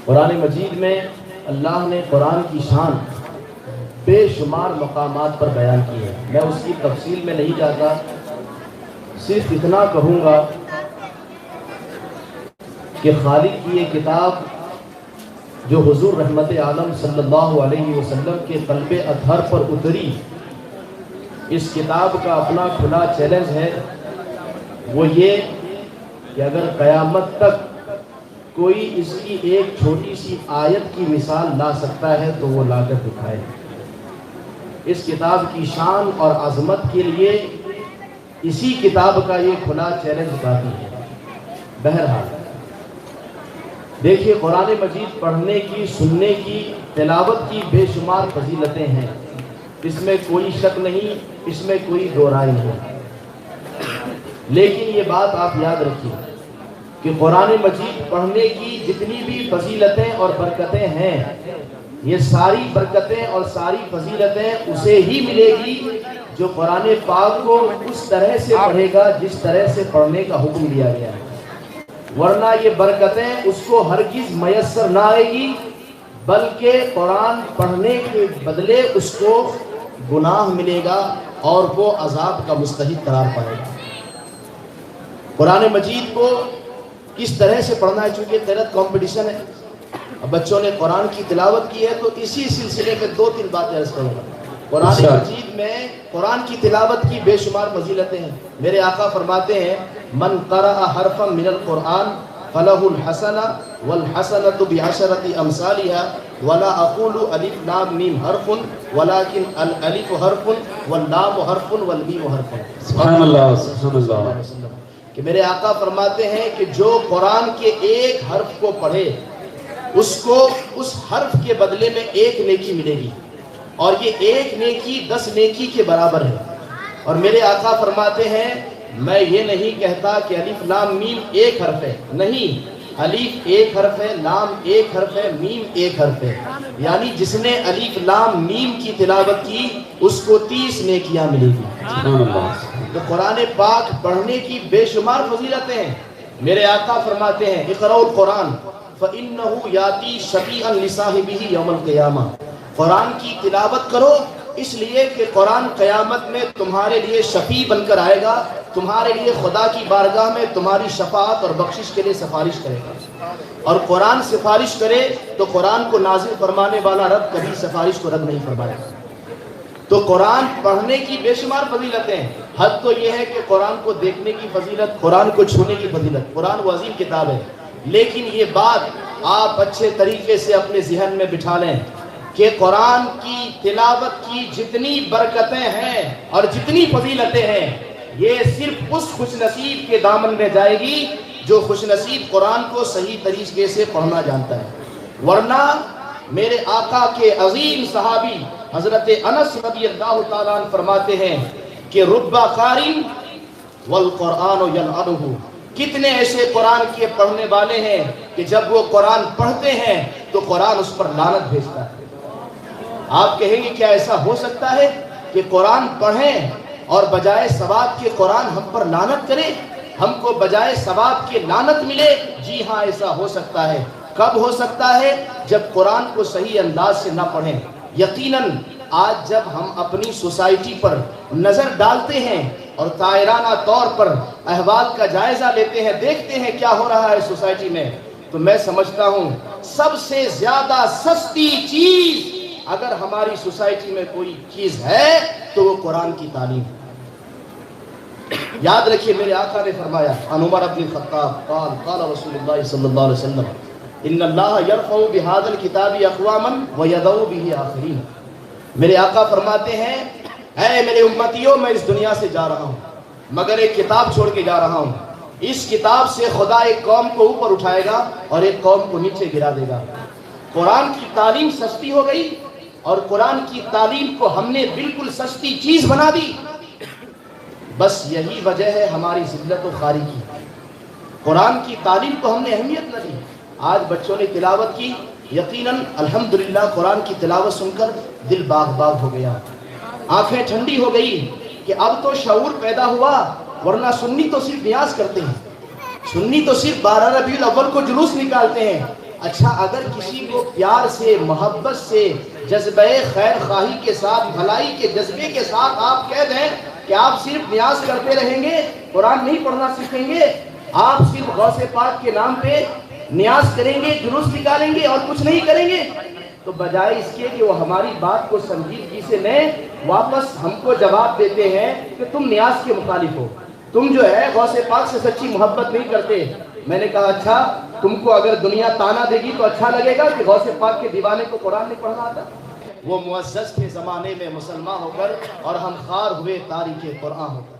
قرآن مجید میں اللہ نے قرآن کی شان بے شمار مقامات پر بیان کی ہے. میں اس کی تفصیل میں نہیں جاتا، صرف اتنا کہوں گا کہ خالق کی یہ کتاب جو حضور رحمت عالم صلی اللہ علیہ وسلم کے قلب اطہر پر اتری، اس کتاب کا اپنا کھلا چیلنج ہے، وہ یہ کہ اگر قیامت تک کوئی اس کی ایک چھوٹی سی آیت کی مثال لا سکتا ہے تو وہ لا کر دکھائے. اس کتاب کی شان اور عظمت کے لیے اسی کتاب کا یہ کھلا چیلنج کافی ہے. بہرحال دیکھیے، قرآن مجید پڑھنے کی، سننے کی، تلاوت کی بے شمار فضیلتیں ہیں، اس میں کوئی شک نہیں، اس میں کوئی دو رائے نہیں. لیکن یہ بات آپ یاد رکھیے کہ قرآن مجید پڑھنے کی جتنی بھی فضیلتیں اور برکتیں ہیں، یہ ساری برکتیں اور ساری فضیلتیں اسے ہی ملے گی جو قرآن پاک کو اس طرح سے پڑھے گا جس طرح سے پڑھنے کا حکم دیا گیا ہے. ورنہ یہ برکتیں اس کو ہرگز میسر نہ آئے گی، بلکہ قرآن پڑھنے کے بدلے اس کو گناہ ملے گا اور وہ عذاب کا مستحق قرار پائے گا. قرآن مجید کو کس طرح سے پڑھنا ہے، چونکہ قرأت کمپٹیشن ہے، اب بچوں نے قرآن کی تلاوت کی ہے تو اسی سلسلے میں 2-3 باتیں عرض کروں گا. قرآن مجید میں قرآن کی تلاوت کی بے شمار فضیلتیں ہیں. میرے آقا فرماتے ہیں من قرأ حرفا من القرآن فلہ الحسنہ والحسنۃ بعشرۃ امثالها ولا اقول الف لام میم حرف ولكن الالف حرف واللام حرف والمیم حرف. سبحان اللہ، سبحان اللہ. کہ میرے آقا فرماتے ہیں کہ جو قرآن کے ایک حرف کو پڑھے اس کو اس حرف کے بدلے میں 1 نیکی ملے گی، اور یہ 1 نیکی 10 نیکی کے برابر ہے. اور میرے آقا فرماتے ہیں میں یہ نہیں کہتا کہ الف لام میم ایک حرف ہے، نہیں، الف ایک حرف ہے، لام ایک حرف ہے، میم ایک حرف ہے. یعنی جس نے الف لام میم کی تلاوت کی اس کو 30 نیکیاں ملے گی. تو قرآن پاک پڑھنے کی بے شمار فضیلتیں ہیں. میرے آقا فرماتے ہیں اقرؤوا القرآن فإنه یاتی شفیعا لصاحبہ یوم القیامہ. قرآن کی تلاوت کرو اس لیے کہ قرآن قیامت میں تمہارے لیے شفیع بن کر آئے گا، تمہارے لیے خدا کی بارگاہ میں تمہاری شفاعت اور بخشش کے لیے سفارش کرے گا. اور قرآن سفارش کرے تو قرآن کو نازل فرمانے والا رب کبھی سفارش کو رد نہیں فرمائے گا. تو قرآن پڑھنے کی بے شمار فضیلتیں ہیں. حد تو یہ ہے کہ قرآن کو دیکھنے کی فضیلت، قرآن کو چھونے کی فضیلت. قرآن وہ عظیم کتاب ہے، لیکن یہ بات آپ اچھے طریقے سے اپنے ذہن میں بٹھا لیں کہ قرآن کی تلاوت کی جتنی برکتیں ہیں اور جتنی فضیلتیں ہیں، یہ صرف اس خوش نصیب کے دامن میں جائے گی جو خوش نصیب قرآن کو صحیح طریقے سے پڑھنا جانتا ہے. ورنہ میرے آقا کے عظیم صحابی حضرت انس رضی اللہ تعالیٰ عنہ فرماتے ہیں کہ رب قارئ والقرآن یلعنہ. کتنے ایسے قرآن کے پڑھنے والے ہیں کہ جب وہ قرآن پڑھتے ہیں تو قرآن اس پر لعنت بھیجتا ہے. آپ کہیں گے کیا ایسا ہو سکتا ہے کہ قرآن پڑھیں اور بجائے ثواب کے قرآن ہم پر لعنت کرے، ہم کو بجائے ثواب کے لعنت ملے؟ جی ہاں، ایسا ہو سکتا ہے. کب ہو سکتا ہے؟ جب قرآن کو صحیح انداز سے نہ پڑھیں. یقیناً آج جب ہم اپنی سوسائٹی پر نظر ڈالتے ہیں اور طائرانہ طور پر احوال کا جائزہ لیتے ہیں، دیکھتے ہیں کیا ہو رہا ہے سوسائٹی میں، تو میں سمجھتا ہوں سب سے زیادہ سستی چیز اگر ہماری سوسائٹی میں کوئی چیز ہے تو وہ قرآن کی تعلیم. یاد رکھیے میرے آقا نے فرمایا عن عمر بن الخطاب قال قال رسول اللہ صلی اللہ علیہ وسلم ان اللہ یرفع بهذا الکتاب اقواما ویضع به آخرین. میرے آقا فرماتے ہیں اے میرے امتیوں، میں اس دنیا سے جا رہا ہوں مگر ایک کتاب چھوڑ کے جا رہا ہوں. اس کتاب سے خدا ایک قوم کو اوپر اٹھائے گا اور ایک قوم کو نیچے گرا دے گا. قرآن کی تعلیم سستی ہو گئی اور قرآن کی تعلیم کو ہم نے بالکل سستی چیز بنا دی. بس یہی وجہ ہے ہماری ذلت و خواری کی. قرآن کی تعلیم کو ہم نے اہمیت نہ دی. آج بچوں نے تلاوت کی، یقیناً الحمدللہ قرآن کی تلاوت سن کر دل باغ باغ ہو گیا، آنکھیں ٹھنڈی ہو گئی کہ اب تو شعور پیدا ہوا. ورنہ سنی تو صرف نیاز کرتے ہیں، سنی تو صرف 12 ربیع الاول کو جلوس نکالتے ہیں، اچھا اگر کسی کو پیار سے محبت سے جذبہ خیر خواہی کے ساتھ بھلائی کے جذبے کے ساتھ آپ کہہ دیں کہ آپ صرف نیاز کرتے رہیں گے قرآن نہیں پڑھنا سیکھیں گے آپ صرف غوث پاک کے نام پہ نیاز کریں گے جلوس نکالیں گے اور کچھ نہیں کریں گے تو بجائے اس کے کہ وہ ہماری بات کو سنجیدگی سے لیں واپس ہم کو جواب دیتے ہیں کہ تم نیاز کے مخالف ہو تم جو ہے غوث پاک سے سچی محبت نہیں کرتے میں نے کہا اچھا تم کو اگر دنیا تانا دے گی تو اچھا لگے گا کہ غوث پاک کے دیوانے کو قرآن نہیں پڑھنا آتا وہ معزز کے زمانے میں مسلمان ہو کر اور ہم خوار ہوئے تاریخ قرآن ہو کر